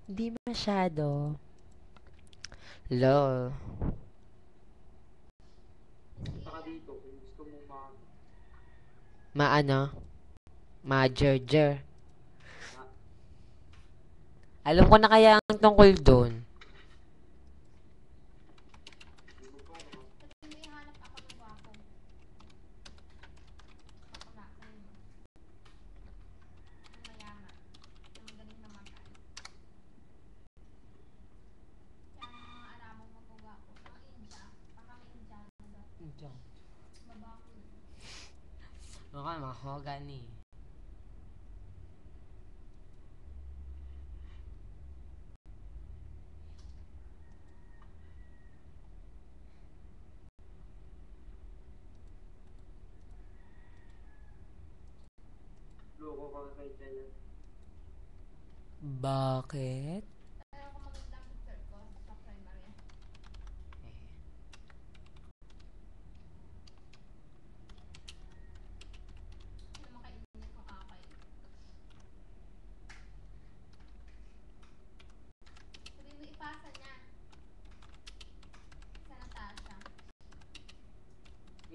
Hindi masyado. Lol. Saka dito, kung gusto mo Maano? Ma-jerjer. Alam ko na kaya ang tungkol doon. Baka mahogany. loko ka kay Jaya. Bakit?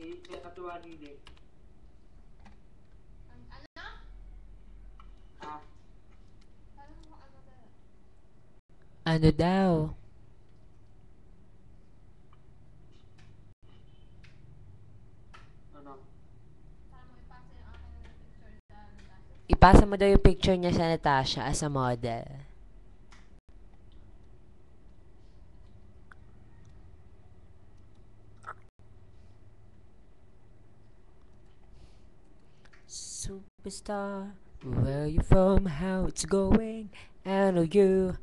Kaya katuwa nili. Ano daw? Ano? Ipasa mo daw yung picture niya sa Natasha as a model. Superstar, where you from, how it's going? I know you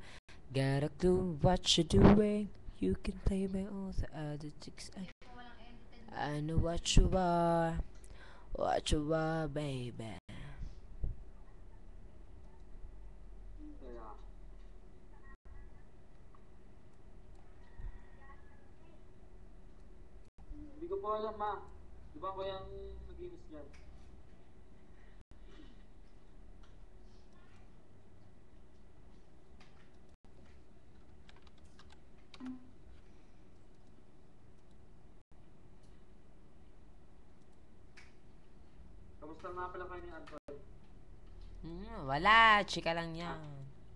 got a clue what you're doing. You can play by all the other chicks. I know what you are, baby. Kaya. Hindi ko po alam, ma. Di ba ko yung nag-inis dyan? Kamusta nga pala kayo ni Anton? Wala, chika lang yan.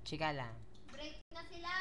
Chika lang. Break na sila!